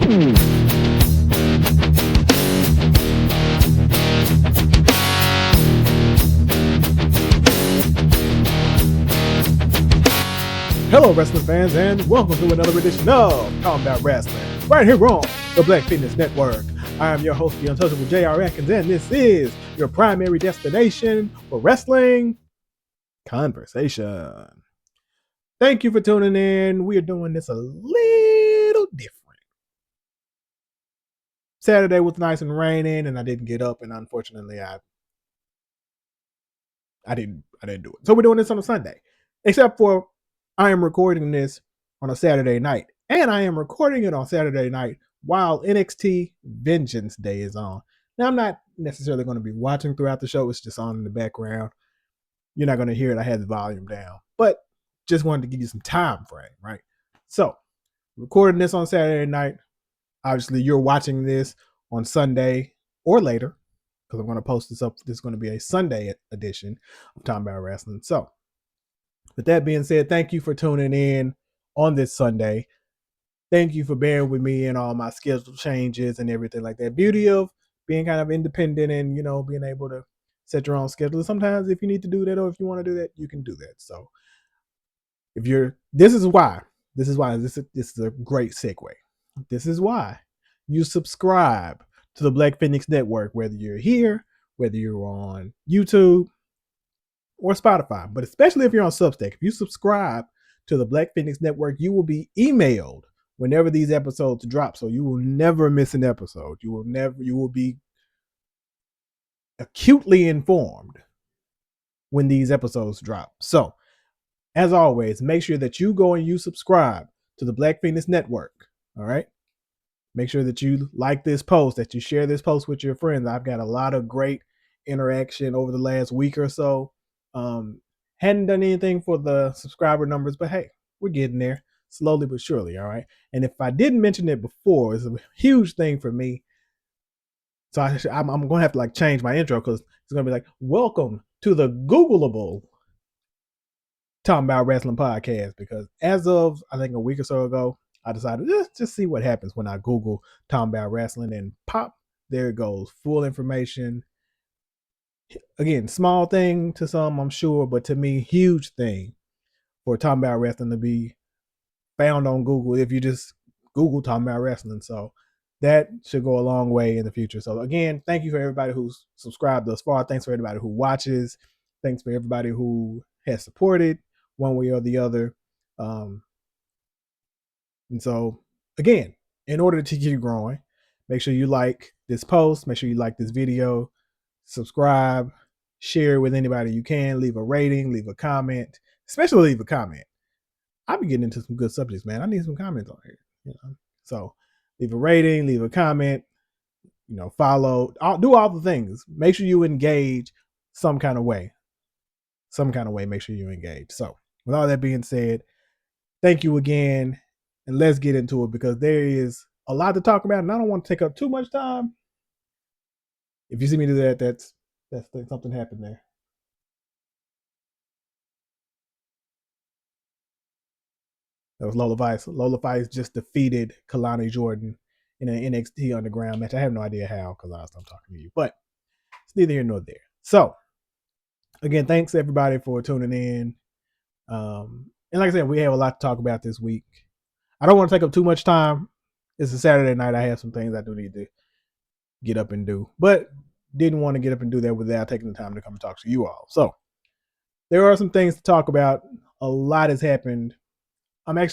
Hello, wrestling fans, and welcome to another edition of Talmbout Wrestling, right here on the Black Fitness Network. I am your host, the untouchable J.R. Atkins, and this is your primary destination for wrestling conversation. Thank you for tuning in. We are doing this a little different. Saturday was nice and raining, and I didn't get up, and unfortunately, I didn't do it. So we're doing this on a Sunday, except for I am recording this on a Saturday night, and I am recording it on Saturday night while NXT Vengeance Day is on. Now, I'm not necessarily going to be watching throughout the show. It's just on in the background. You're not going to hear it. I had the volume down, but just wanted to give you some time frame, right? So, recording this on Saturday night. Obviously, you're watching this on Sunday or later, because I'm going to post this up. This is going to be a Sunday edition of Talmbout Wrestling. So, with that being said, thank you for tuning in on this Sunday. Thank you for bearing with me and all my schedule changes and everything like that. Beauty of being kind of independent and, being able to set your own schedule. Sometimes if you need to do that or if you want to do that, you can do that. So this is a great segue. This is why you subscribe to the Black Phoenix Network, whether you're here, whether you're on YouTube, or Spotify, but especially if you're on Substack. If you subscribe to the Black Phoenix Network, you will be emailed whenever these episodes drop, so you will never miss an episode. You will be acutely informed when these episodes drop. So, as always, make sure that you go and you subscribe to the Black Phoenix Network, all right? Make sure that you like this post, that you share this post with your friends. I've got a lot of great interaction over the last week or so. Hadn't done anything for the subscriber numbers, but hey, we're getting there slowly but surely. All right. And if I didn't mention it before, it's a huge thing for me. So I'm going to have to change my intro, because it's going to be like, welcome to the Googleable Talmbout Wrestling Podcast, because as of, I think, a week or so ago, I decided just see what happens when I Google Talmbout Wrestling, and pop, there it goes. Full information. Again, small thing to some, I'm sure, but to me, huge thing for Talmbout Wrestling to be found on Google if you just Google Talmbout Wrestling. So that should go a long way in the future. So again, thank you for everybody who's subscribed thus far. Thanks for everybody who watches. Thanks for everybody who has supported one way or the other. And so again, in order to keep growing, make sure you like this post, make sure you like this video, subscribe, share with anybody you can, leave a rating, leave a comment, especially leave a comment. I've been getting into some good subjects, man. I need some comments on here, So leave a rating, leave a comment, follow, do all the things. Make sure you engage some kind of way. Make sure you engage. So with all that being said, thank you again, and let's get into it, because there is a lot to talk about, and I don't want to take up too much time. If you see me do that, that's something happened there. That was Lola Vice. Lola Vice just defeated Kalani Jordan in an NXT Underground match. I have no idea how, because I stopped talking to you, but it's neither here nor there. So, again, thanks everybody for tuning in. And like I said, we have a lot to talk about this week. I don't want to take up too much time. It's a Saturday night. I have some things I do need to get up and do, but didn't want to get up and do that without taking the time to come and talk to you all. So, there are some things to talk about. A lot has happened.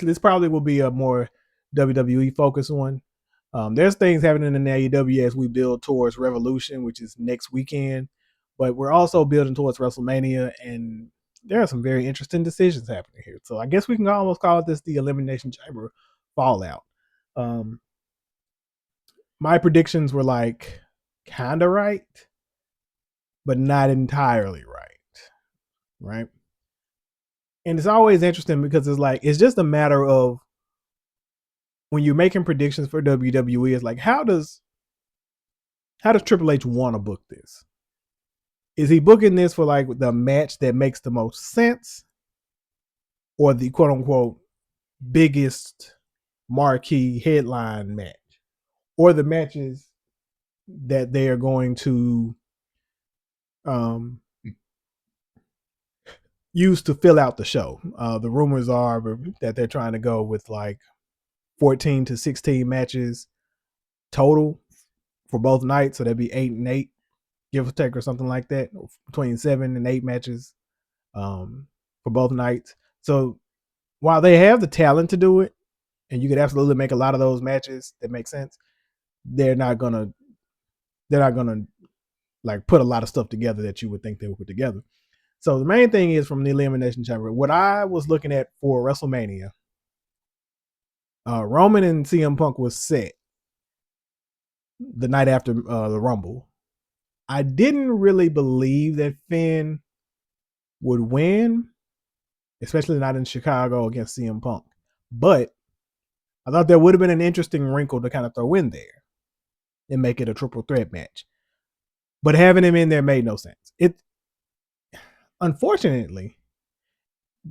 This probably will be a more WWE focused one. There's things happening in AEW as we build towards Revolution, which is next weekend, but we're also building towards Wrestlemania, and there are some very interesting decisions happening here. So I guess we can almost call this the Elimination Chamber fallout. My predictions were kind of right, but not entirely right? And it's always interesting, because it's just a matter of, when you're making predictions for WWE, it's how does Triple H want to book this? Is he booking this for the match that makes the most sense, or the quote unquote biggest marquee headline match? or the matches that they are going to use to fill out the show. The rumors are that they're trying to go with like 14 to 16 matches total for both nights. So that'd be 8 and 8, give or take, or something like that, between 7 and 8 matches for both nights. So while they have the talent to do it, and you could absolutely make a lot of those matches that make sense, they're not gonna like put a lot of stuff together that you would think they would put together. So the main thing is, from the Elimination Chamber, what I was looking at for WrestleMania, Roman and CM Punk was set the night after the Rumble. I didn't really believe that Finn would win, especially not in Chicago against CM Punk. But I thought there would have been an interesting wrinkle to kind of throw in there and make it a triple threat match. But having him in there made no sense. It, unfortunately,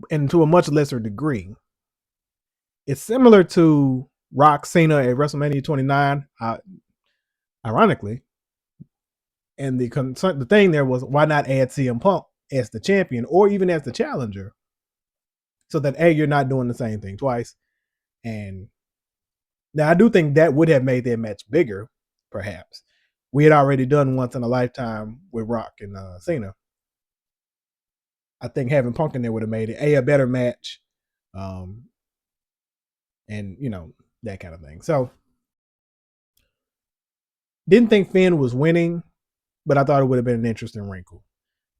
and to a much lesser degree, it's similar to Rock Cena at WrestleMania 29, ironically. And the thing there was, why not add CM Punk as the champion or even as the challenger, so that A, you're not doing the same thing twice. And now I do think that would have made their match bigger, perhaps. We had already done Once in a Lifetime with Rock and Cena. I think having Punk in there would have made it a better match, and that kind of thing. So didn't think Finn was winning, but I thought it would have been an interesting wrinkle.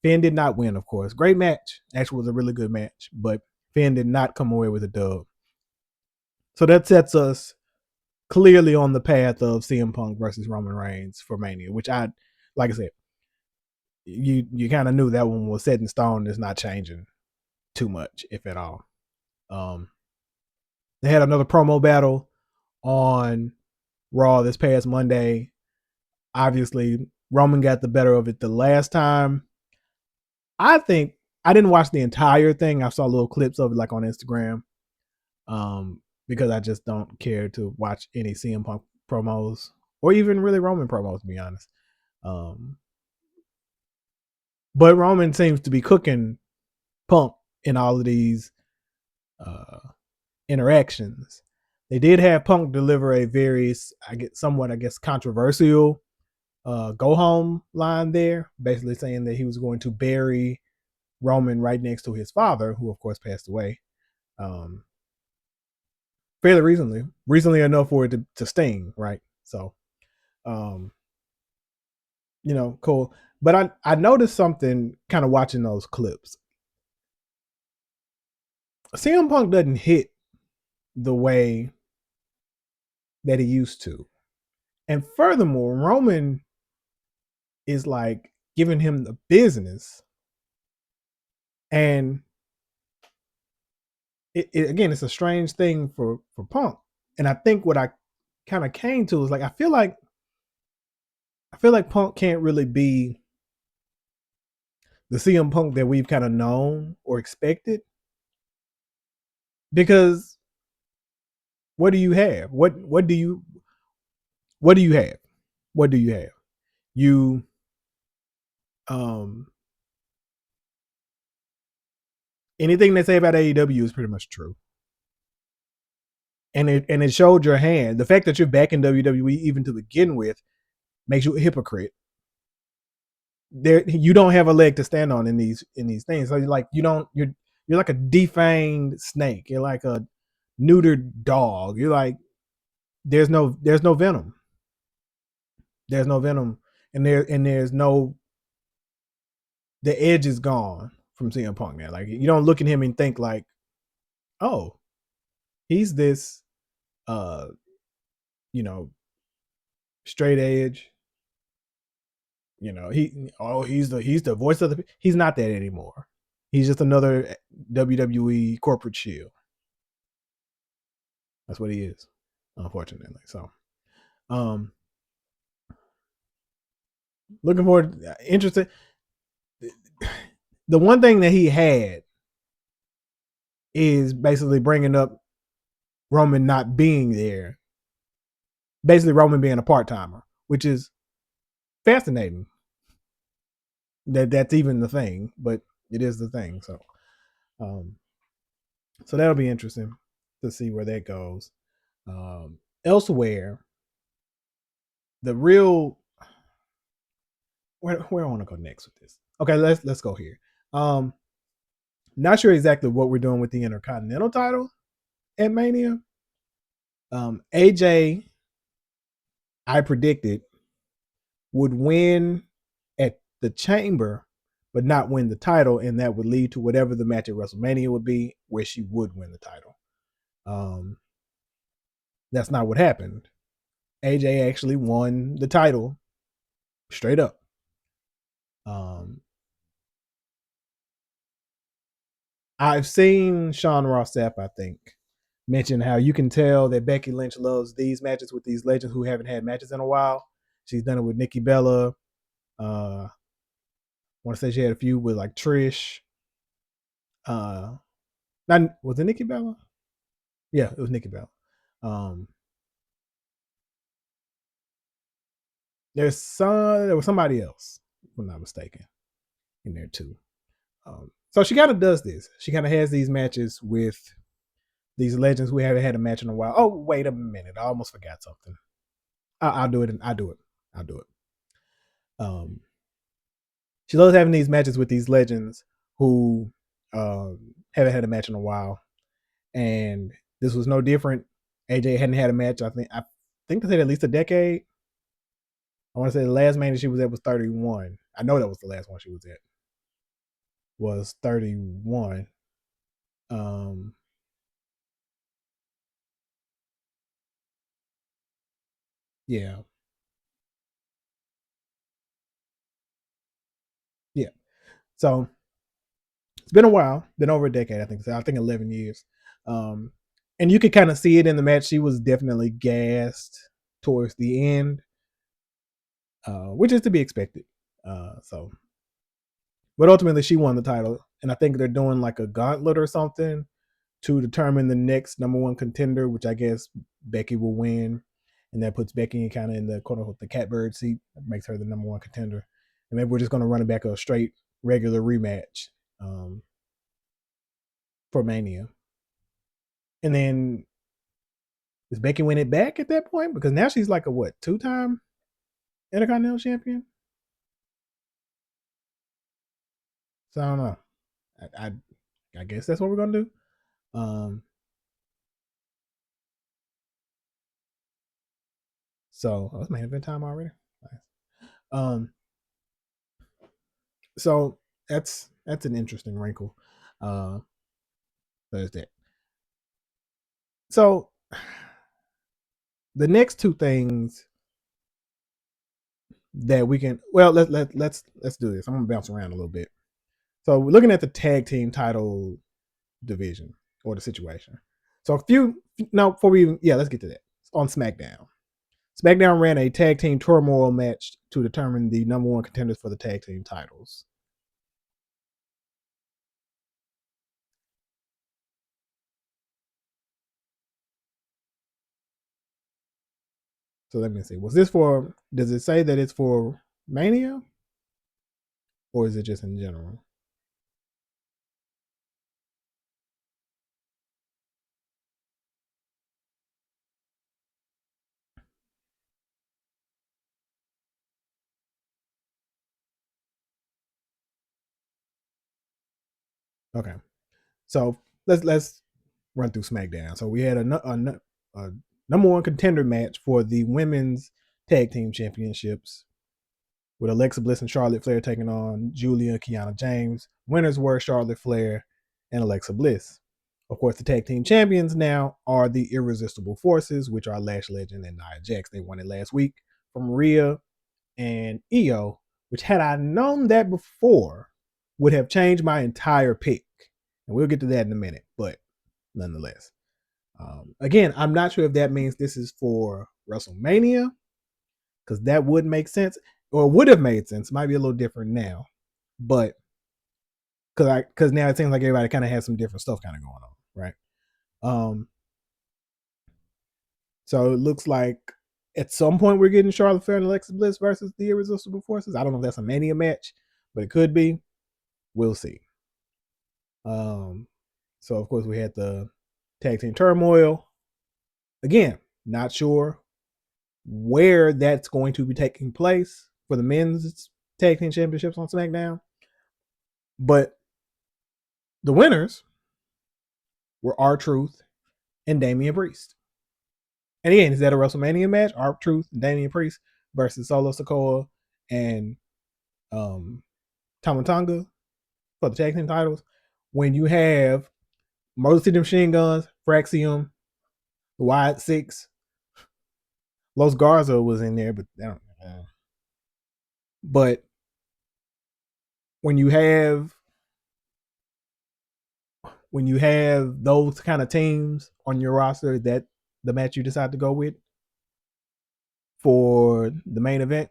Finn did not win, of course. Great match. Actually was a really good match, but Finn did not come away with a dub. So that sets us clearly on the path of CM Punk versus Roman Reigns for Mania, which like I said, you kind of knew that one was set in stone. It's not changing too much, if at all. They had another promo battle on Raw this past Monday. Obviously, Roman got the better of it the last time. I think I didn't watch the entire thing. I saw little clips of it like on Instagram, because I just don't care to watch any CM Punk promos or even really Roman promos, to be honest. But Roman seems to be cooking Punk in all of these interactions. They did have Punk deliver a very, somewhat controversial go home line there, basically saying that he was going to bury Roman right next to his father, who of course passed away fairly recently enough for it to sting, right? So, cool. But I noticed something kind of watching those clips. CM Punk doesn't hit the way that he used to. And furthermore, Roman is like giving him the business. And again, it's a strange thing for Punk. And I think what I kind of came to is like, I feel like Punk can't really be the CM Punk that we've kind of known or expected. Because what do you have? What do you have? What do you have? You anything they say about AEW is pretty much true. And it showed your hand. The fact that you're back in WWE even to begin with makes you a hypocrite. You don't have a leg to stand on in these things. So you're like a defanged snake. You're like a neutered dog. You're like, there's no venom. There's no venom, and there's no, the edge is gone from CM Punk now. Like, you don't look at him and think like, oh, he's this straight edge. He's the voice of the. He's not that anymore. He's just another WWE corporate shield. That's what he is, unfortunately. So, looking forward. Interested. The one thing that he had is basically bringing up Roman not being there basically Roman being a part timer, which is fascinating. That's even the thing, but it is the thing. Um, so that'll be interesting to see where that goes. Elsewhere, the real where I want to go next with this. Okay, let's go here. Um, Not sure exactly what we're doing with the Intercontinental title at Mania. AJ, I predicted, would win at the Chamber, but not win the title, and that would lead to whatever the match at WrestleMania would be, where she would win the title. Um, that's not what happened. AJ actually won the title straight up. Um, I've seen Sean Ross Sapp, I think, mention how you can tell that Becky Lynch loves these matches with these legends who haven't had matches in a while. She's done it with Nikki Bella. I want to say she had a few with like Trish. Not was it Nikki Bella? Yeah, it was Nikki Bella. Um, there was somebody else, if I'm not mistaken, in there too. So she kind of does this. She kind of has these matches with these legends who haven't had a match in a while. Oh, wait a minute. I almost forgot something. I'll do it. I'll do it. I'll do it. Um, she loves having these matches with these legends who haven't had a match in a while, and this was no different. AJ hadn't had a match. I think they said at least a decade. I want to say the last Mania she was at was 31. I know that was the last one she was at. Was 31. Um, yeah, yeah. So it's been a while, been over a decade, I think. So I think 11 years. Um, and you could kind of see it in the match. She was definitely gassed towards the end, which is to be expected. So, but ultimately, she won the title, and I think they're doing like a gauntlet or something to determine the next number one contender, which I guess Becky will win, and that puts Becky kind of in the quote unquote the catbird seat, that makes her the number one contender, and maybe we're just going to run it back a straight regular rematch um, for Mania. And then does Becky win it back at that point? Because now she's like a what, two-time Intercontinental Champion? So I don't know. I guess that's what we're gonna do. Um, so it's main event time already. Nice. Um, so that's an interesting wrinkle. There's that. So the next two things that we can let's do this. I'm gonna bounce around a little bit. So we're looking at the tag team title division or the situation. So a few no before we even let's get to that. On SmackDown. SmackDown ran a tag team turmoil match to determine the number one contenders for the tag team titles. So let me see. Does it say that it's for Mania? Or is it just in general? Okay. So let's run through SmackDown. So we had a number one contender match for the women's tag team championships with Alexa Bliss and Charlotte Flair taking on Julia and Kiana James. Winners were Charlotte Flair and Alexa Bliss. Of course, the tag team champions now are the Irresistible Forces, which are Lash Legend and Nia Jax. They won it last week from Rhea and Io, which had I known that before, would have changed my entire pick. And we'll get to that in a minute, but nonetheless. Again, I'm not sure if that means this is for WrestleMania, because that would make sense, or would have made sense. It might be a little different now, but because now it seems like everybody kind of has some different stuff kind of going on, right? Um, so it looks like At some point, we're getting Charlotte Flair and Alexa Bliss versus the Irresistible Forces. I don't know if that's a Mania match, but it could be. We'll see. So of course we had the tag team turmoil. Again, not sure where that's going to be taking place for the men's tag team championships on SmackDown. But the winners were R-Truth and Damian Priest. And again, is that a WrestleMania match? R-Truth and Damian Priest versus Solo Sikoa and Tama Tonga for the tag team titles. When you have Motor City Machine Guns, Fraxium, Wyatt Six, Los Garza was in there, but I don't know. But when you have those kind of teams on your roster, that the match you decide to go with for the main event,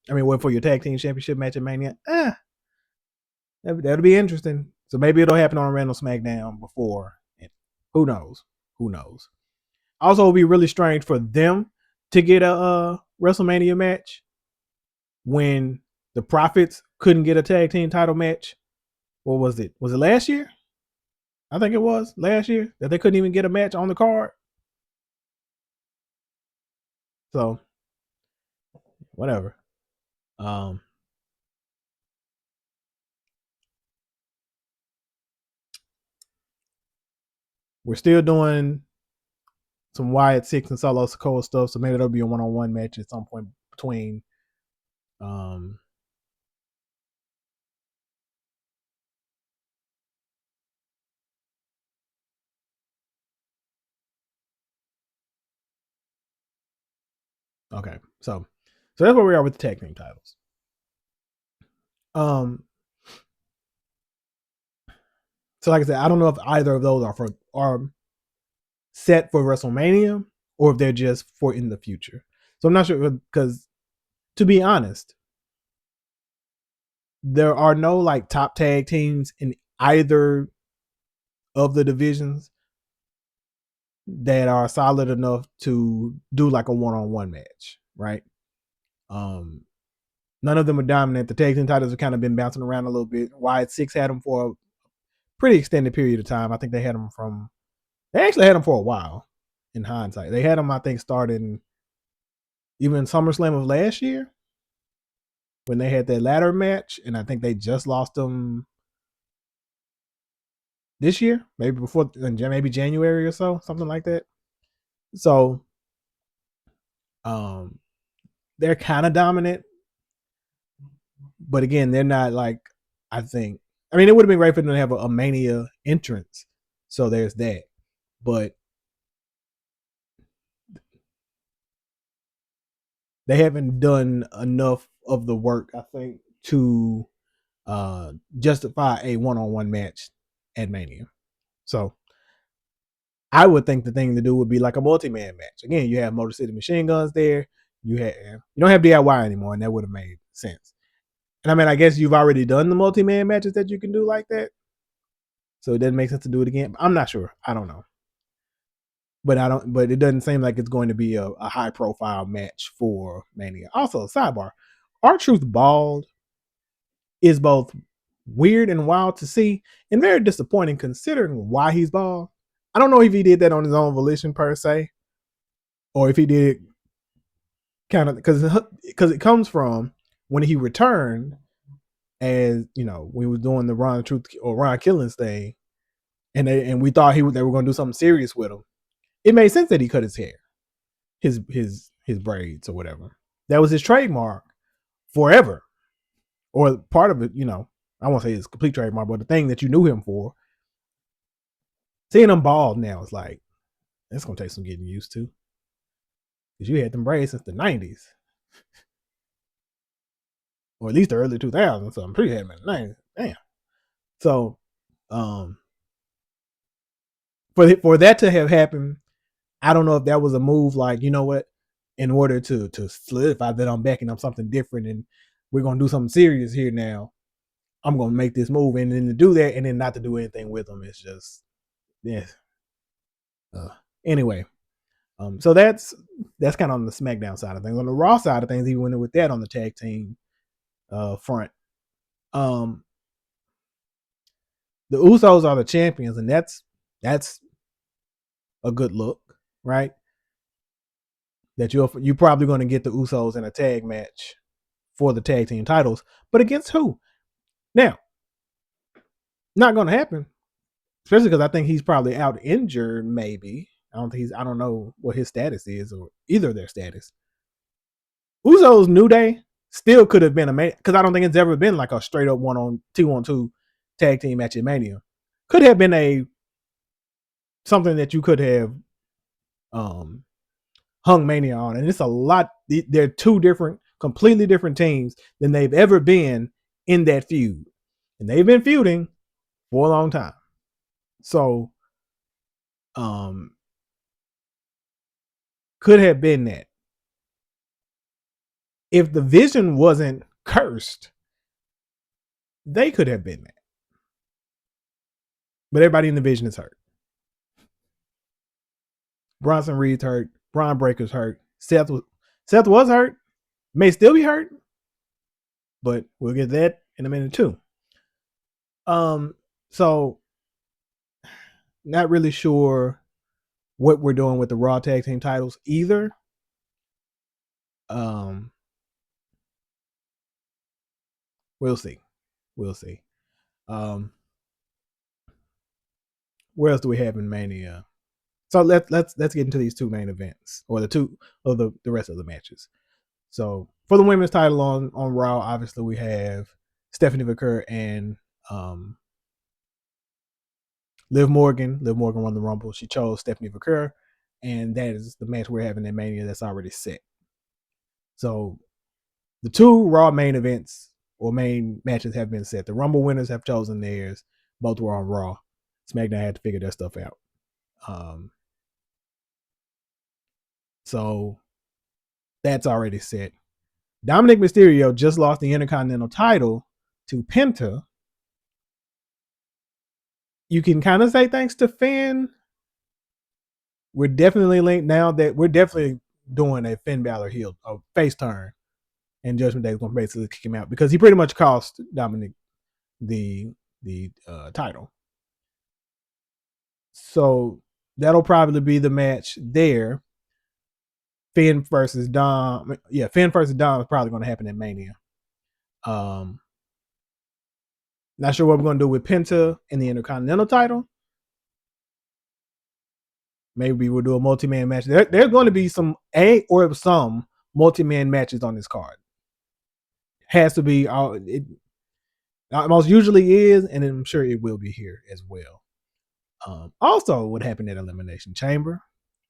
for your tag team championship match at Mania, that'll be interesting. So maybe it'll happen on a random SmackDown before. Who knows? Also, it'll be really strange for them to get a WrestleMania match when the Profits couldn't get a tag team title match. What was it? Was it last year? I think it was last year that they couldn't even get a match on the card. So, whatever. We're still doing some Wyatt Six and Solo Sikoa stuff, so maybe there'll be a one-on-one match at some point between okay, so that's where we are with the tag team titles. So like I said, I don't know if either of those are set for WrestleMania or if they're just for in the future. So I'm not sure, because to be honest, there are no like top tag teams in either of the divisions that are solid enough to do like a one-on-one match, right? None of them are dominant. The tag team titles have kind of been bouncing around a little bit. Wyatt Six had them for a pretty extended period of time. I think they actually had them for a while in hindsight. They had them, I think, starting even SummerSlam of last year when they had that ladder match, and I think they just lost them this year, maybe before, maybe January or so, something like that. So, they're kind of dominant, but again, they're not like, I think. It would have been great for them to have a Mania entrance. So there's that, but they haven't done enough of the work, I think, to justify a one-on-one match at Mania. So I would think the thing to do would be like a multi-man match. Again, you have Motor City Machine Guns there. You don't have DIY anymore, and that would have made sense. And I guess you've already done the multi-man matches that you can do like that. So it doesn't make sense to do it again. I'm not sure. I don't know. But it doesn't seem like it's going to be a high profile match for Mania. Also, sidebar, R-Truth bald is both weird and wild to see and very disappointing considering why he's bald. I don't know if he did that on his own volition per se, or if he did kind of because it comes from when he returned, as when he was doing the Ron Truth or Ron Killings thing, and we thought they were going to do something serious with him. It made sense that he cut his hair, his braids or whatever. That was his trademark forever, or part of it. I won't say his complete trademark, but the thing that you knew him for. Seeing him bald now is like, it's gonna take some getting used to, because you had them braids since the '90s, or at least the early 2000s. So I'm pretty happy in the '90s. Damn. So, for that to have happened, I don't know if that was a move like, you know what, in order to solidify that I'm back and I'm something different and we're gonna do something serious here now, I'm gonna make this move, and then to do that and then not to do anything with them, it's just, yeah. Anyway, So that's kind of on the SmackDown side of things. On the Raw side of things, even went with that on the tag team front. The Usos are the champions, and that's a good look, right? That you're probably going to get the Usos in a tag match for the tag team titles, but against who? Now, not going to happen, especially because I think he's probably out injured. Maybe I don't know what his status is or either their status. Usos New Day still could have been a man because I don't think it's ever been like a straight up 1-on-2 tag team match at Mania. Could have been a something that you could have hung Mania on, and it's a lot. They're two completely different teams than they've ever been in that feud, and they've been feuding for a long time. So, could have been that if the Vision wasn't cursed, they could have been that. But everybody in the Vision is hurt. Bronson Reed's hurt. Braun Breaker's hurt. Seth was hurt. May still be hurt, but we'll get that in a minute too. So not really sure what we're doing with the Raw Tag Team titles either. We'll see. Where else do we have in Mania? So let's get into these two main events, or the two of the rest of the matches. So for the women's title on Raw, obviously we have Stephanie McCurry and Liv Morgan. Liv Morgan won the Rumble. She chose Stephanie McCurry, and that is the match we're having in Mania that's already set. So the two Raw main events or main matches have been set. The Rumble winners have chosen theirs. Both were on Raw. SmackDown had to figure their stuff out. So that's already set. Dominic Mysterio just lost the Intercontinental title to Penta. You can kind of say thanks to Finn. We're definitely linked now that we're definitely doing a Finn Balor heel, a face turn, and Judgment Day is going to basically kick him out because he pretty much cost Dominic the title. So that'll probably be the match there. Finn versus Dom. Yeah, Finn versus Dom is probably going to happen in Mania. Not sure what we're going to do with Penta in the Intercontinental title. Maybe we'll do a multi-man match. There's going to be some multi-man matches on this card. Has to be. It almost usually is, and I'm sure it will be here as well. Also, what happened at Elimination Chamber?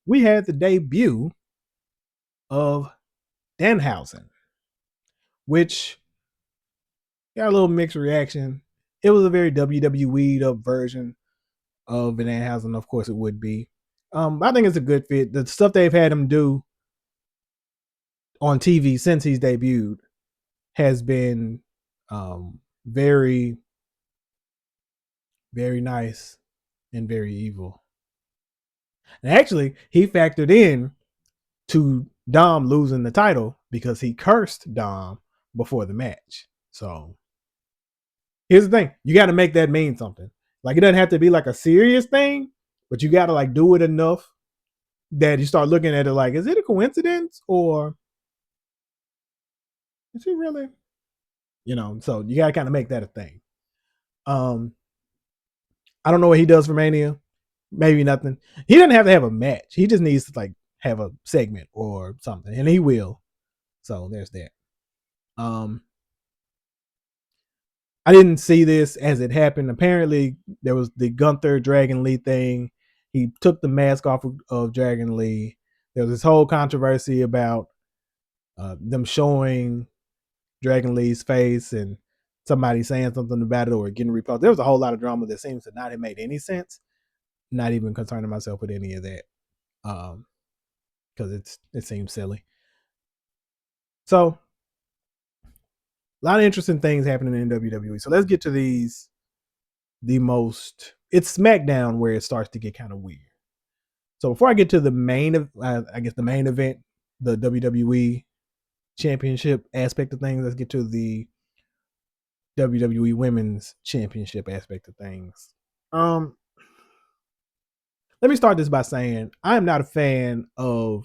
We had the debut of Danhausen, which got a little mixed reaction. It was a very WWE'd up version of Danhausen. Of course, it would be. I think it's a good fit. The stuff they've had him do on TV since he's debuted has been very, very nice and very evil. And actually, he factored in to Dom losing the title because he cursed Dom before the match. So here's the thing. You got to make that mean something. Like, it doesn't have to be like a serious thing, but you got to like do it enough that you start looking at it like, is it a coincidence or is he really? So you got to kind of make that a thing. I don't know what he does for Mania. Maybe nothing. He doesn't have to have a match. He just needs to like have a segment or something, and he will. So there's that. I didn't see this as it happened. Apparently, there was the Gunther Dragon Lee thing. He took the mask off of Dragon Lee. There was this whole controversy about them showing Dragon Lee's face and somebody saying something about it or getting reposted. There was a whole lot of drama that seems to not have made any sense. Not even concerning myself with any of that because it seems silly. So a lot of interesting things happening in WWE. So let's get to these. It's SmackDown where it starts to get kind of weird. So before I get to the main, I guess the main event, the WWE Championship aspect of things, let's get to the WWE Women's Championship aspect of things. Let me start this by saying I am not a fan of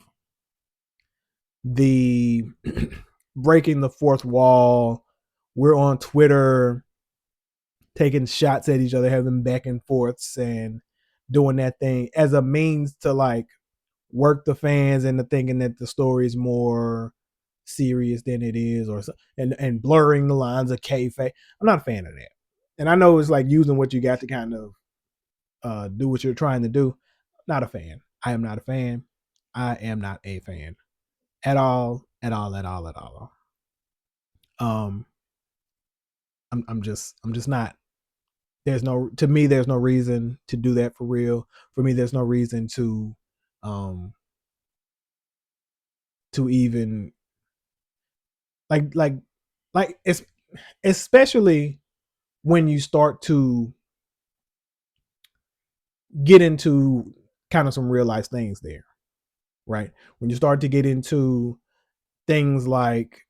the breaking the fourth wall. We're on Twitter taking shots at each other, having back and forths and doing that thing as a means to like work the fans into thinking that the story is more serious than it is, or and blurring the lines of kayfabe. I'm not a fan of that, and I know it's like using what you got to kind of do what you're trying to do. Not a fan. I am not a fan. I am not a fan at all, at all, at all, at all. Um, I'm just not. There's no, to me, there's no reason to do that for real. For me, there's no reason um, to even like, it's especially when you start to get into kind of some real life things there, right? When you start to get into things like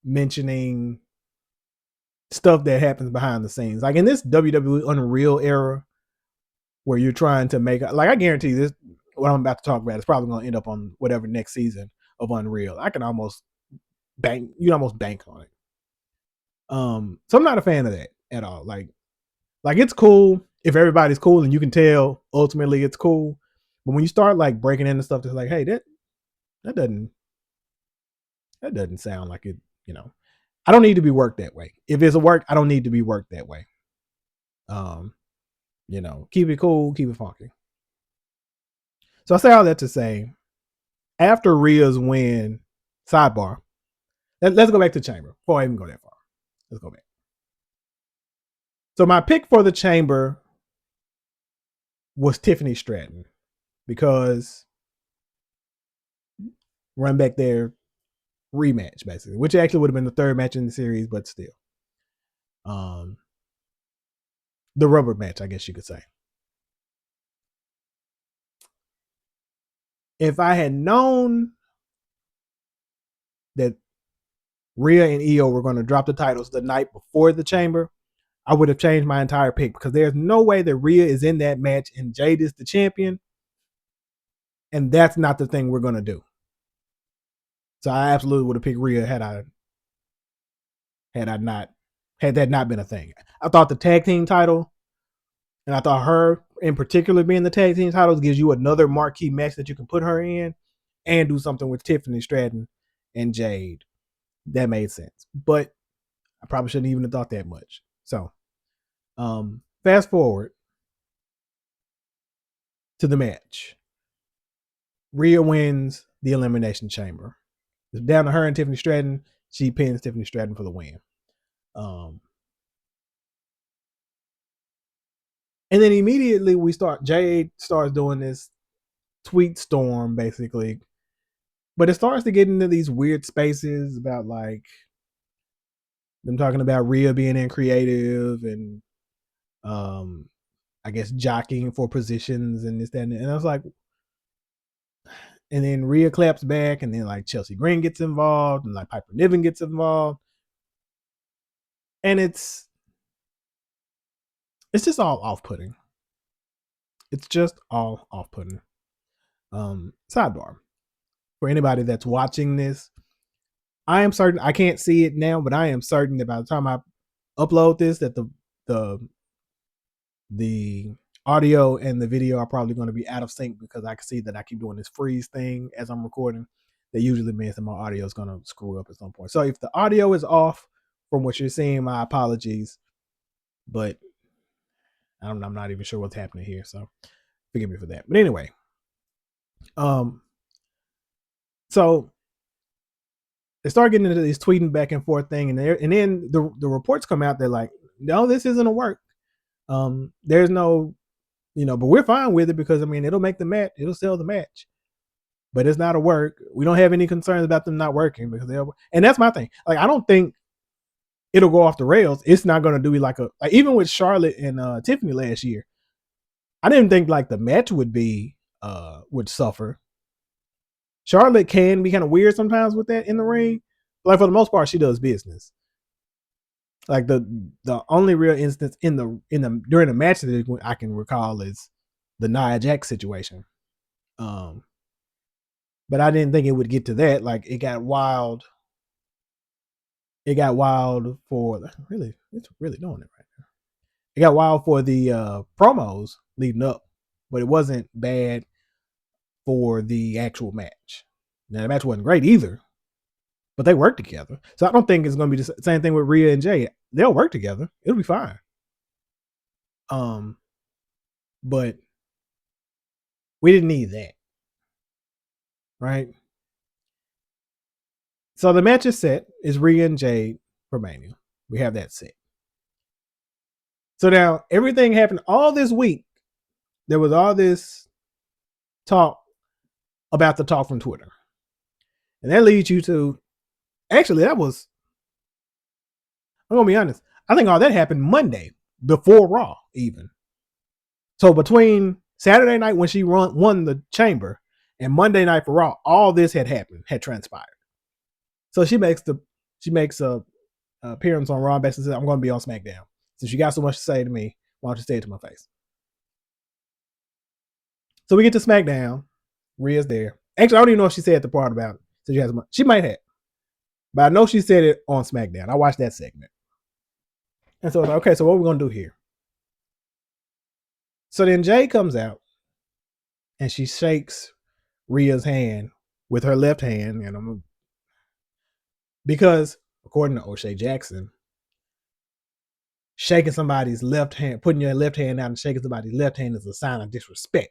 mentioning stuff that happens behind the scenes, like in this WWE Unreal era, where you're trying to make, like, I guarantee this, what I'm about to talk about is probably going to end up on whatever next season of Unreal. I can almost bank, you almost bank on it. So I'm not a fan of that at all. Like it's cool if everybody's cool and you can tell ultimately it's cool. But when you start like breaking into stuff that's like, hey, that doesn't sound like it, you know. I don't need to be worked that way. If it's a work, I don't need to be worked that way. Keep it cool, keep it funky. So I say all that to say, after Rhea's win, sidebar, let's go back to Chamber before I even go that far. Let's go back. So my pick for the Chamber was Tiffany Stratton, because run back there, rematch basically, which actually would have been the third match in the series, but still, the rubber match, I guess you could say. If I had known that Rhea and Io were going to drop the titles the night before the Chamber, I would have changed my entire pick, because there's no way that Rhea is in that match and Jade is the champion, and that's not the thing we're going to do. So I absolutely would have picked Rhea had that not been a thing. I thought the tag team title, and I thought her in particular being the tag team titles, gives you another marquee match that you can put her in and do something with Tiffany Stratton and Jade. That made sense. But I probably shouldn't even have thought that much. So fast forward to the match. Rhea wins the Elimination Chamber. It's down to her and Tiffany Stratton. She pins Tiffany Stratton for the win. And then immediately Jade starts doing this tweet storm, basically. But it starts to get into these weird spaces about like them talking about Rhea being in creative and I guess jockeying for positions and this, that, and I was like, and then Rhea claps back, and then like Chelsea Green gets involved, and like Piper Niven gets involved. And it's just all off-putting. It's just all off-putting. Sidebar. For anybody that's watching this, I am certain, I can't see it now, but I am certain that by the time I upload this, that the audio and the video are probably going to be out of sync, because I can see that I keep doing this freeze thing as I'm recording. That usually means that my audio is going to screw up at some point. So if the audio is off from what you're seeing, my apologies. But I'm not even sure what's happening here, so forgive me for that. But anyway, so they start getting into this tweeting back and forth thing, and then the reports come out. They're like, no, this isn't a work. There's no, but we're fine with it, because I mean, it'll make the match, it'll sell the match, but it's not a work. We don't have any concerns about them not working, because and that's my thing. Like, I don't think it'll go off the rails. It's not going to do like even with Charlotte and Tiffany last year. I didn't think like the match would suffer. Charlotte can be kind of weird sometimes with that in the ring. But like for the most part, she does business. Like the only real instance in the during the match that I can recall is the Nia Jax situation. Um, but I didn't think it would get to that. Like it got wild. It got wild for really. It's really doing it right now. It got wild for the promos leading up, but it wasn't bad for the actual match. Now the match wasn't great either, but they work together. So I don't think it's going to be the same thing with Rhea and Jay. They'll work together. It'll be fine. But we didn't need that, right? So the match is set. Is Rhea and Jay for Mania. We have that set. So now everything happened all this week. There was all this talk about the talk from Twitter. And that leads you to, actually, I'm going to be honest. I think all that happened Monday before Raw even. So between Saturday night when she won the Chamber and Monday night for Raw, all this had transpired. So she makes a appearance on Raw and basically says, I'm going to be on SmackDown. Since you got so much to say to me, why don't you say it to my face? So we get to SmackDown. Rhea's there. Actually, I don't even know if she said the part about it. So she might have. But I know she said it on SmackDown. I watched that segment. And so I was like, okay, so what are we going to do here? So then Jay comes out and she shakes Rhea's hand with her left hand. And because according to O'Shea Jackson, shaking somebody's left hand, putting your left hand out and shaking somebody's left hand is a sign of disrespect.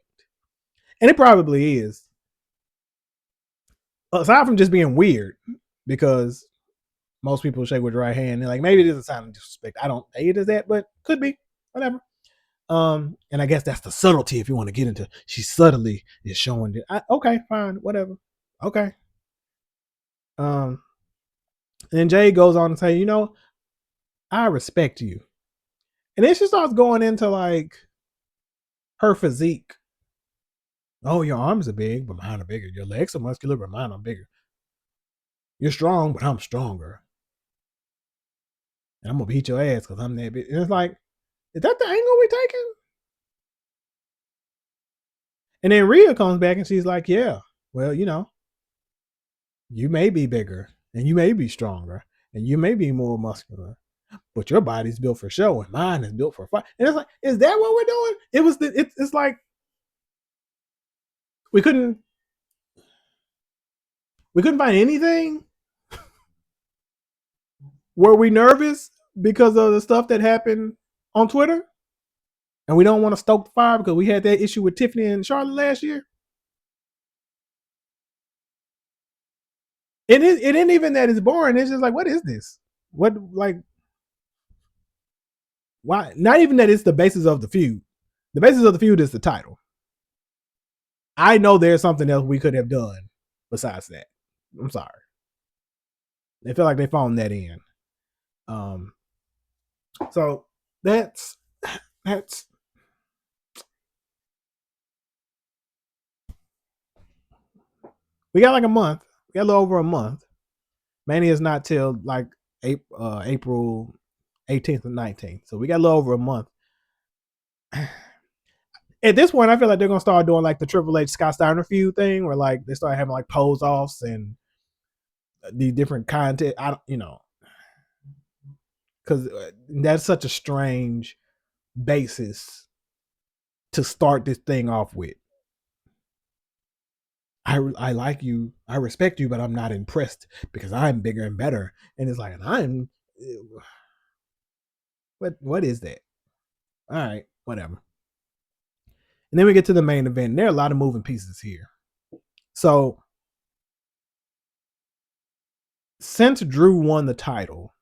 And it probably is. Aside from just being weird, because most people shake with their right hand. They're like, maybe it is a sign of disrespect. I don't say it as that, but could be. Whatever. And I guess that's the subtlety if you want to get into. She subtly is showing that. Okay, fine, whatever. Okay. And then Jay goes on to say, I respect you. And then she starts going into like her physique. Oh, your arms are big, but mine are bigger. Your legs are muscular, but mine are bigger. You're strong, but I'm stronger. And I'm gonna beat your ass because I'm that big. And it's like, is that the angle we're taking? And then Rhea comes back and she's like, yeah, well, you may be bigger and you may be stronger and you may be more muscular, but your body's built for show and mine is built for fight. And it's like, is that what we're doing? It's like we couldn't find anything. Were we nervous because of the stuff that happened on Twitter? And we don't want to stoke the fire because we had that issue with Tiffany and Charlotte last year? It ain't even that it's boring. It's just like, what is this? What, like, why? Not even that it's the basis of the feud. The basis of the feud is the title. I know there's something else we could have done besides that. I'm sorry. They feel like they phoned that in. So that's we got like a month. We got a little over a month. Mania is not till like April 18th and 19th. So we got a little over a month. At this point, I feel like they're gonna start doing like the Triple H Scott Steiner feud thing, where like they start having like pose offs and the different content. Because that's such a strange basis to start this thing off with. I like you, I respect you, but I'm not impressed because I'm bigger and better. And it's like, what is that? All right, whatever. And then we get to the main event. And there are a lot of moving pieces here. So since Drew won the title,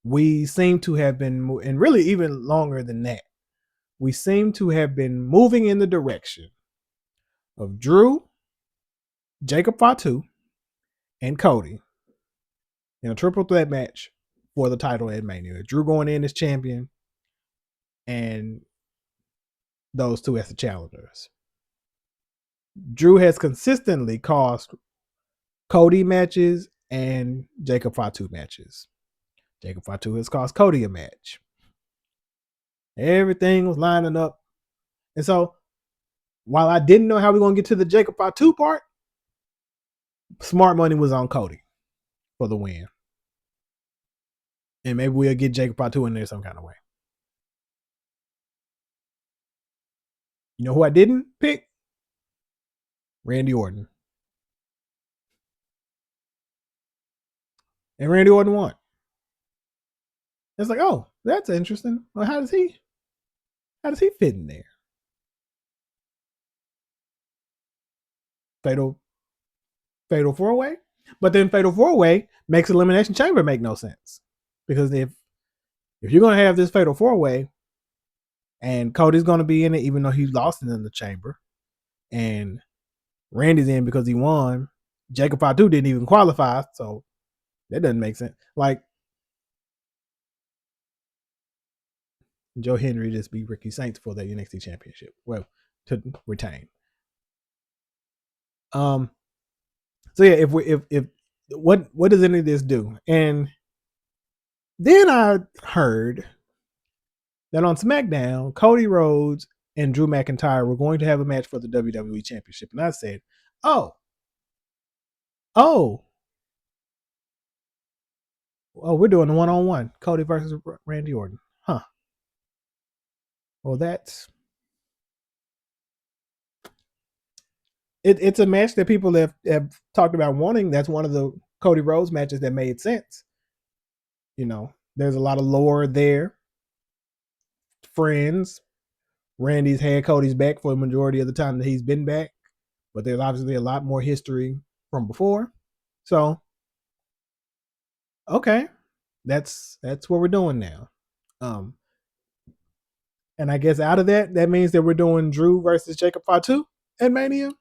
we seem to have been, and really even longer than that, we seem to have been moving in the direction of Drew, Jacob Fatu, and Cody in a triple threat match for the title at Mania. Drew going in as champion, and those two as the challengers. Drew has consistently cost Cody matches and Jacob Fatu matches. Jacob Fatu has cost Cody a match. Everything was lining up. And so, while I didn't know how we were going to get to the Jacob Fatu part, smart money was on Cody for the win. And maybe we'll get Jacob Fatu in there some kind of way. You know who I didn't pick? Randy Orton. And Randy Orton won. It's like, oh, that's interesting. Well, how does he fit in there? Fatal 4-way? But then Fatal 4-way makes Elimination Chamber make no sense. Because if you're going to have this Fatal 4-way and Cody's going to be in it even though he lost it in the chamber and Randy's in because he won, Jacob Fatu didn't even qualify, so that doesn't make sense. Like, Joe Henry just beat Ricky Saints for the NXT Championship. Well, to retain. So yeah, if what does any of this do? And then I heard that on SmackDown, Cody Rhodes and Drew McIntyre were going to have a match for the WWE Championship, and I said, "Oh, we're doing the 1-on-1, Cody versus Randy Orton, huh?" Well, it's a match that people have talked about wanting. That's one of the Cody Rhodes matches that made sense. You know, there's a lot of lore there. Friends. Randy's had Cody's back for the majority of the time that he's been back, but there's obviously a lot more history from before. So, okay, that's what we're doing now. And I guess out of that means that we're doing Drew versus Jacob Fatu at Mania.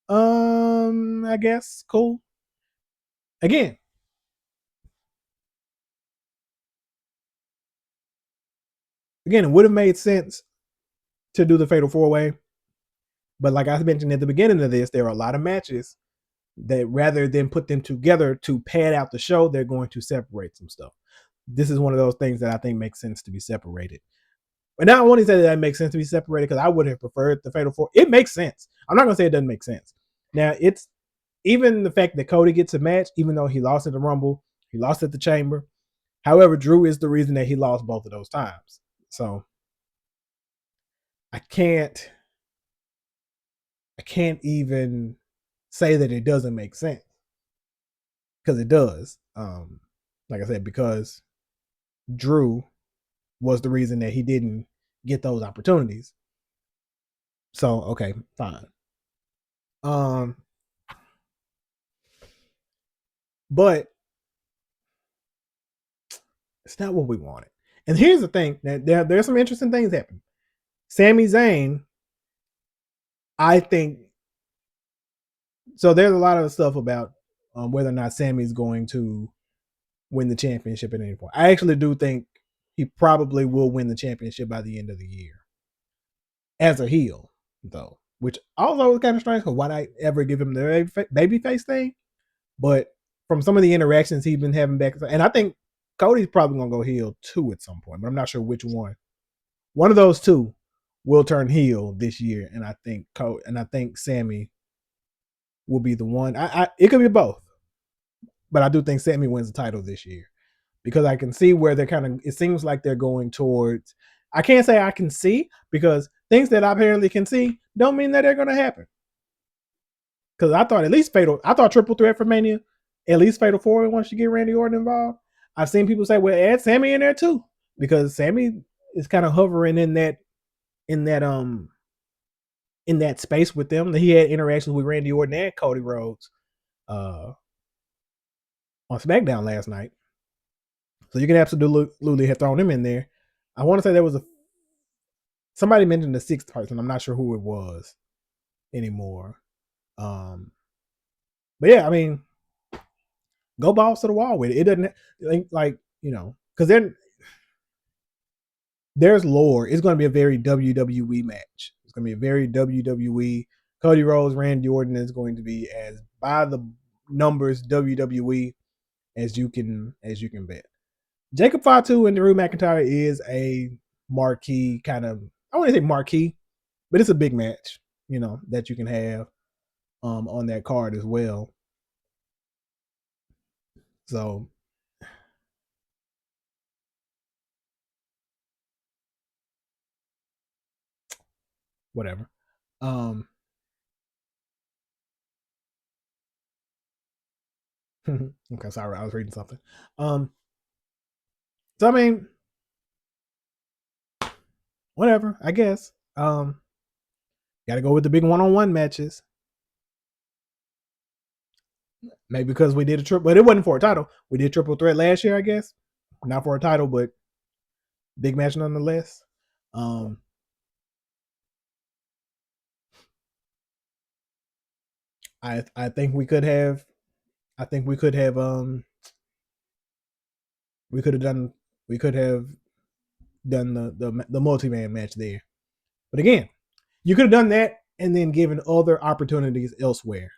I guess cool. Again, it would have made sense to do the Fatal 4-way, but like I mentioned at the beginning of this, there are a lot of matches that rather than put them together to pad out the show, they're going to separate some stuff. This is one of those things that I think makes sense to be separated. And now I want to say that it makes sense to be separated because I would have preferred the Fatal 4. It makes sense. I'm not going to say it doesn't make sense. Now, it's even the fact that Cody gets a match, even though he lost at the Rumble, he lost at the Chamber. However, Drew is the reason that he lost both of those times. So I can't even say that it doesn't make sense because it does. Like I said, because Drew was the reason that he didn't get those opportunities. So okay, fine. But it's not what we wanted. And here's the thing: that there's some interesting things happen. Sami Zayn, I think. So there's a lot of stuff about whether or not Sammy's going to win the championship at any point. I actually do think he probably will win the championship by the end of the year as a heel, though, which also is kind of strange because why not ever give him the babyface thing? But from some of the interactions he's been having back, and I think Cody's probably going to go heel too at some point, but I'm not sure which one. One of those two will turn heel this year, and I think Sammy will be the one. It could be both, but I do think Sammy wins the title this year because I can see where they're kind of. It seems like they're going towards. I can't say I can see because things that I apparently can see don't mean that they're going to happen. Because I thought at least triple threat for Mania, at least Fatal 4 once you get Randy Orton involved. I've seen people say, well, add Sammy in there too, because Sammy is kind of hovering in that space with them. He had interactions with Randy Orton and Cody Rhodes on SmackDown last night. So you can absolutely have thrown him in there. I want to say there was somebody mentioned the sixth person. I'm not sure who it was anymore. But yeah, I mean, go balls to the wall with it. It doesn't like because then there's lore. It's going to be a very WWE match. It's going to be a very WWE. Cody Rhodes, Randy Orton is going to be as by the numbers WWE as you can bet. Jacob Fatu and Drew McIntyre is a marquee kind of, I wouldn't say marquee, but it's a big match, that you can have on that card as well. So whatever. Um okay, sorry, I was reading something. Um so I mean, whatever, I guess. Gotta go with the big one-on-one matches. Maybe because we did a triple, but it wasn't for a title. We did triple threat last year, I guess. Not for a title, but big match nonetheless. Um I think we could have I think we could have done we could have done the multi-man match there. But again, you could have done that and then given other opportunities elsewhere.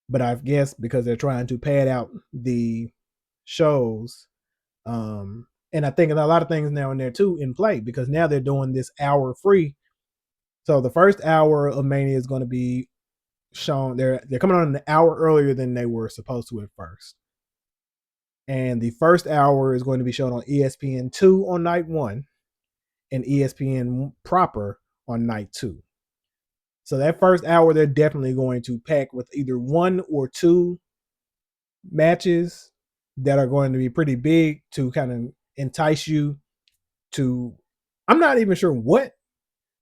But I guess because they're trying to pad out the shows, and I think a lot of things now in there too in play because now they're doing this hour free. So the first hour of Mania is going to be shown. They're coming on an hour earlier than they were supposed to at first, and the first hour is going to be shown on ESPN2 on night one, and ESPN proper on night two. So that first hour, they're definitely going to pack with either one or two matches that are going to be pretty big to kind of entice you to. I'm not even sure what,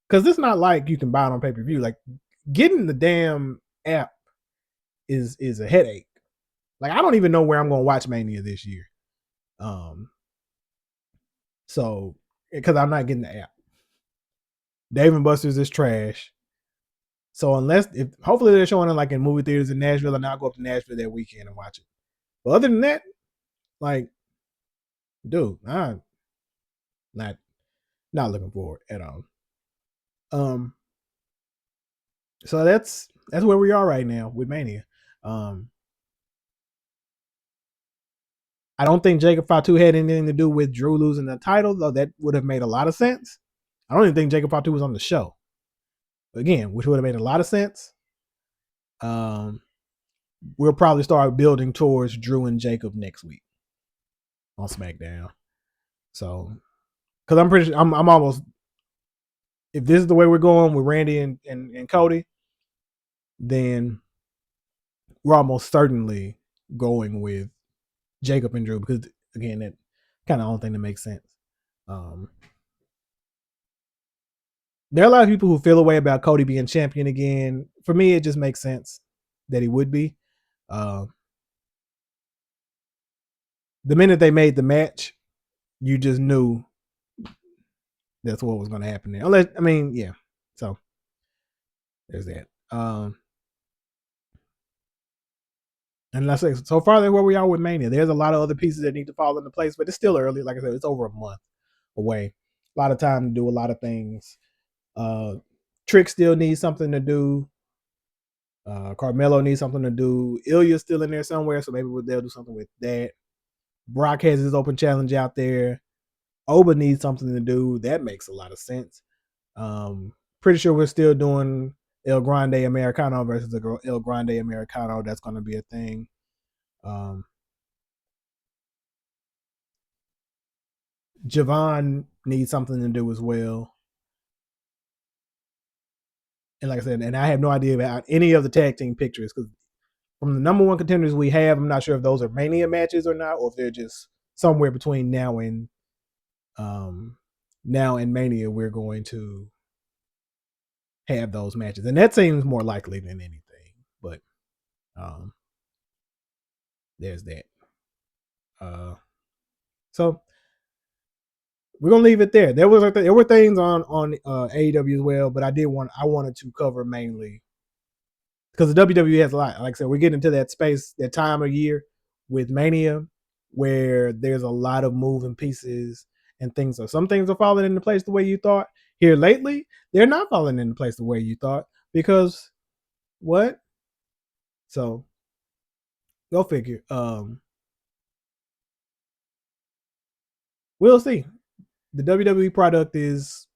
because it's not like you can buy it on pay per view. Like getting the damn app is a headache. Like I don't even know where I'm going to watch Mania this year. So because I'm not getting the app. Dave and Buster's is trash. So hopefully they're showing it like in movie theaters in Nashville, and I'll go up to Nashville that weekend and watch it. But other than that, like, dude, I'm not looking forward at all. Um, so that's where we are right now with Mania. Um, I don't think Jacob Fatu had anything to do with Drew losing the title, though that would have made a lot of sense. I don't even think Jacob Fatu was on the show. Again, which would have made a lot of sense. We'll probably start building towards Drew and Jacob next week on SmackDown. So, because I'm pretty sure I'm almost, if this is the way we're going with Randy and Cody, then we're almost certainly going with Jacob and Drew because again, that kind of the only thing that makes sense. There are a lot of people who feel a way about Cody being champion again. For me, it just makes sense that he would be. The minute they made the match, you just knew that's what was going to happen there. Unless, I mean, yeah. So there's that. And let's say so far that's where we are with Mania. There's a lot of other pieces that need to fall into place, but it's still early. Like I said, it's over a month away. A lot of time to do a lot of things. Trick still needs something to do. Carmelo needs something to do. Ilya's still in there somewhere, so maybe they'll do something with that. Brock has his open challenge out there. Oba needs something to do. That makes a lot of sense. Pretty sure we're still doing El Grande Americano versus the El Grande Americano. That's going to be a thing. Javon needs something to do as well. And like I said, and I have no idea about any of the tag team pictures because from the number one contenders we have, I'm not sure if those are Mania matches or not, or if they're just somewhere between now and Mania. We're going to have those matches, and that seems more likely than anything. But there's that. So we're gonna leave it there. There were things on AEW as well, but I wanted to cover mainly because the WWE has a lot. Like I said, we're getting into that space, that time of year with Mania, where there's a lot of moving pieces and some things are falling into place the way you thought. Here lately, they're not falling into place the way you thought because what? So go figure. We'll see. The WWE product is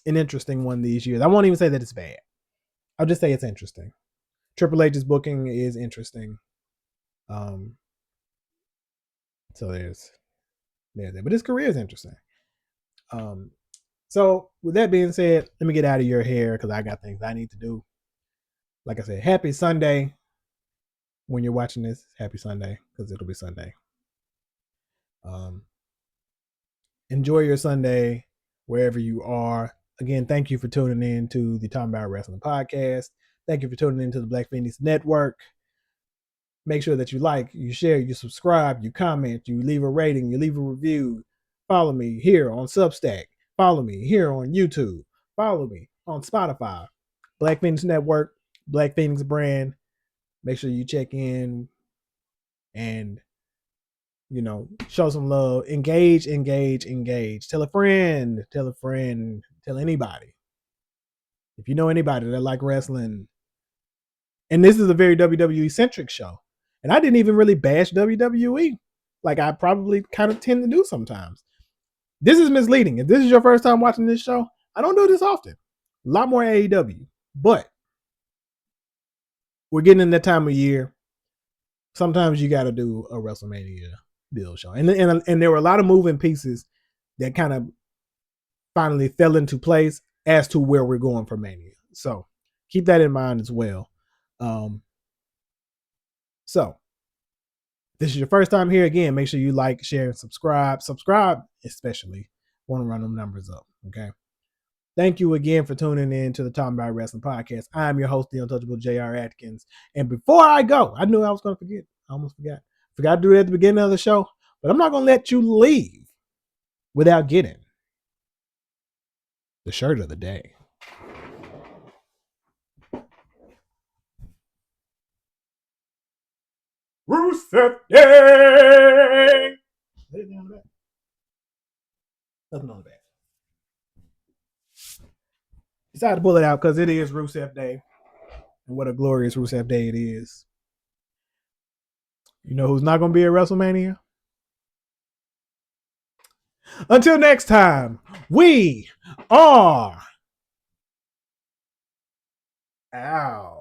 an interesting one these years. I won't even say that it's bad. I'll just say it's interesting. Triple H's booking is interesting. So there's that. But his career is interesting. So with that being said, let me get out of your hair because I got things I need to do. Like I said, happy Sunday. When you're watching this, happy Sunday because it'll be Sunday. Enjoy your Sunday wherever you are. Again, thank you for tuning in to the Talmbout Wrestling Podcast. Thank you for tuning in to the Black Phoenix Network. Make sure that you like, you share, you subscribe, you comment, you leave a rating, you leave a review. Follow me here on Substack. Follow me here on YouTube. Follow me on Spotify. Black Phoenix Network, Black Phoenix brand. Make sure you check in and, show some love. Engage. Tell a friend, tell anybody. If you know anybody that like wrestling, and this is a very WWE-centric show, and I didn't even really bash WWE like I probably kind of tend to do sometimes. This is misleading. If this is your first time watching this show, I don't do this often. A lot more AEW, but we're getting in that time of year. Sometimes you got to do a WrestleMania build show, and there were a lot of moving pieces that kind of finally fell into place as to where we're going for Mania. So keep that in mind as well. So this is your first time here, again, make sure you like, share, and subscribe. Subscribe, especially. Want to run them numbers up, okay? Thank you again for tuning in to the Talmbout Wrestling Podcast. I'm your host, the Untouchable J.R. Atkins. And before I go, I knew I was going to forget. I almost forgot. Forgot to do it at the beginning of the show, but I'm not going to let you leave without getting the shirt of the day. Rusev Day! Nothing on the back. Nothing on the back. Decided to pull it out because it is Rusev Day. And what a glorious Rusev Day it is. You know who's not going to be at WrestleMania? Until next time, we are out.